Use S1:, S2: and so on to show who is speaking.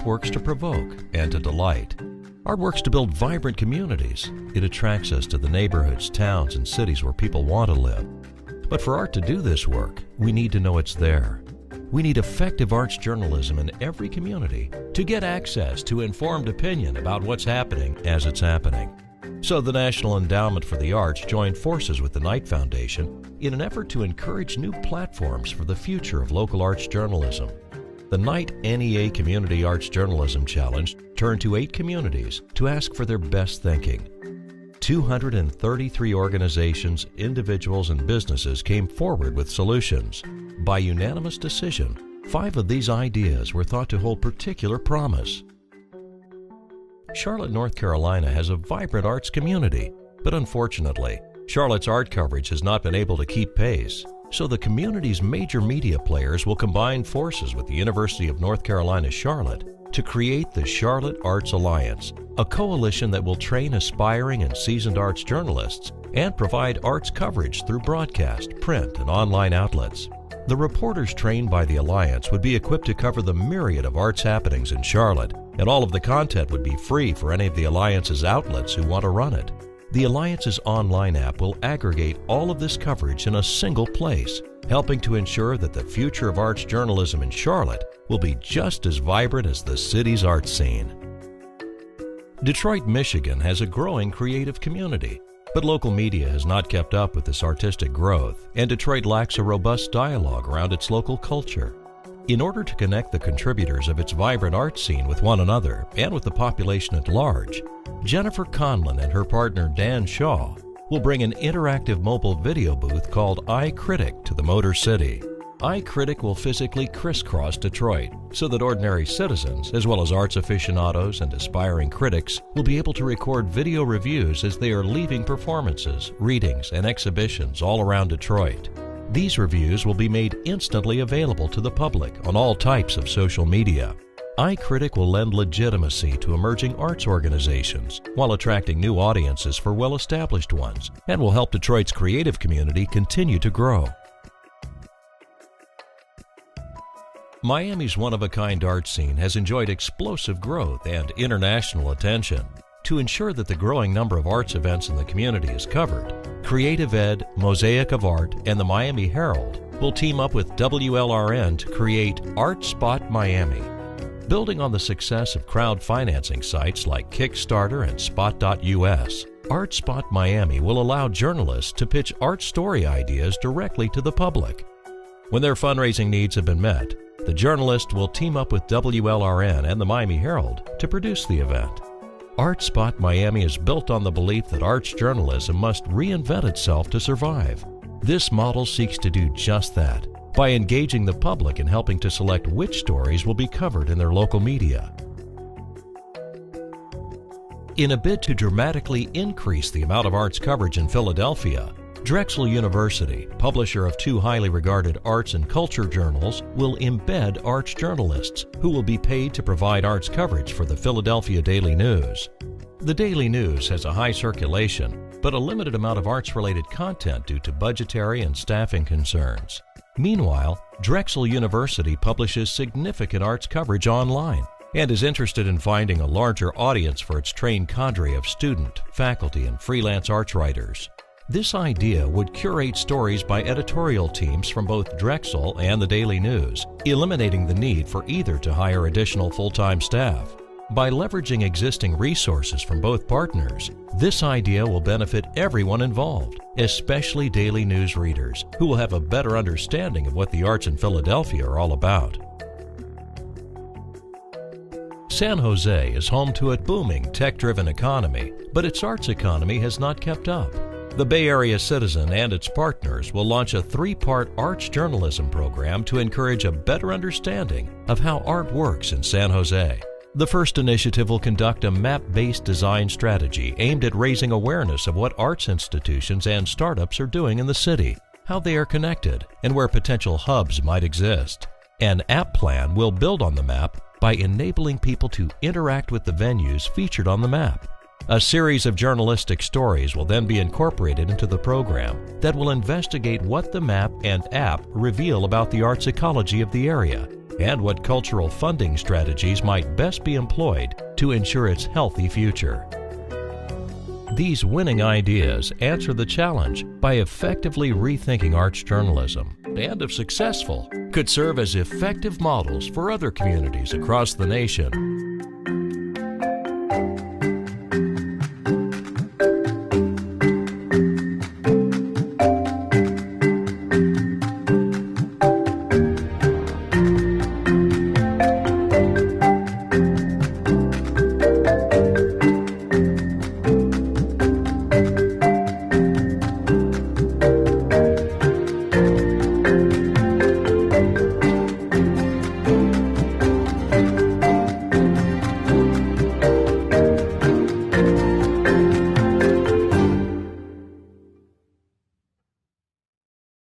S1: art works to provoke and to delight. Art works to build vibrant communities. It attracts us to the neighborhoods, towns, and cities where people want to live. But for art to do this work, we need to know it's there. We need effective arts journalism in every community to get access to informed opinion about what's happening as it's happening. So the National Endowment for the Arts joined forces with the Knight Foundation in an effort to encourage new platforms for the future of local arts journalism. The Knight NEA Community Arts Journalism Challenge turned to 8 communities to ask for their best thinking. 233 organizations, individuals, and businesses came forward with solutions. By unanimous decision, 5 of these ideas were thought to hold particular promise. Charlotte, North Carolina has a vibrant arts community, but unfortunately, Charlotte's art coverage has not been able to keep pace. So the community's major media players will combine forces with the University of North Carolina, Charlotte, to create the Charlotte Arts Alliance, a coalition that will train aspiring and seasoned arts journalists and provide arts coverage through broadcast, print, and online outlets. The reporters trained by the Alliance would be equipped to cover the myriad of arts happenings in Charlotte, and all of the content would be free for any of the Alliance's outlets who want to run it. The Alliance's online app will aggregate all of this coverage in a single place, helping to ensure that the future of arts journalism in Charlotte will be just as vibrant as the city's art scene. Detroit, Michigan has a growing creative community, but local media has not kept up with this artistic growth, and Detroit lacks a robust dialogue around its local culture. In order to connect the contributors of its vibrant art scene with one another and with the population at large, Jennifer Conlon and her partner Dan Shaw will bring an interactive mobile video booth called iCritic to the Motor City. iCritic will physically crisscross Detroit so that ordinary citizens, as well as arts aficionados and aspiring critics, will be able to record video reviews as they are leaving performances, readings, and exhibitions all around Detroit. These reviews will be made instantly available to the public on all types of social media. iCritic will lend legitimacy to emerging arts organizations while attracting new audiences for well-established ones, and will help Detroit's creative community continue to grow. Miami's one-of-a-kind art scene has enjoyed explosive growth and international attention. To ensure that the growing number of arts events in the community is covered, Creative Ed, Mosaic of Art, and the Miami Herald will team up with WLRN to create Art Spot Miami. Building on the success of crowd-financing sites like Kickstarter and Spot.us, Art Spot Miami will allow journalists to pitch art story ideas directly to the public. When their fundraising needs have been met, the journalist will team up with WLRN and the Miami Herald to produce the event. Art Spot Miami is built on the belief that arts journalism must reinvent itself to survive. This model seeks to do just that by engaging the public and helping to select which stories will be covered in their local media. In a bid to dramatically increase the amount of arts coverage in Philadelphia, Drexel University, publisher of 2 highly regarded arts and culture journals, will embed arts journalists who will be paid to provide arts coverage for the Philadelphia Daily News. The Daily News has a high circulation, but a limited amount of arts-related content due to budgetary and staffing concerns. Meanwhile, Drexel University publishes significant arts coverage online and is interested in finding a larger audience for its trained cadre of student, faculty, and freelance arts writers. This idea would curate stories by editorial teams from both Drexel and the Daily News, eliminating the need for either to hire additional full-time staff. By leveraging existing resources from both partners, this idea will benefit everyone involved, especially Daily News readers, who will have a better understanding of what the arts in Philadelphia are all about. San Jose is home to a booming tech-driven economy, but its arts economy has not kept up. The Bay Area Citizen and its partners will launch a 3-part arts journalism program to encourage a better understanding of how art works in San Jose. The first initiative will conduct a map-based design strategy aimed at raising awareness of what arts institutions and startups are doing in the city, how they are connected, and where potential hubs might exist. An app plan will build on the map by enabling people to interact with the venues featured on the map. A series of journalistic stories will then be incorporated into the program that will investigate what the map and app reveal about the arts ecology of the area and what cultural funding strategies might best be employed to ensure its healthy future. These winning ideas answer the challenge by effectively rethinking arts journalism, and if successful, could serve as effective models for other communities across the nation.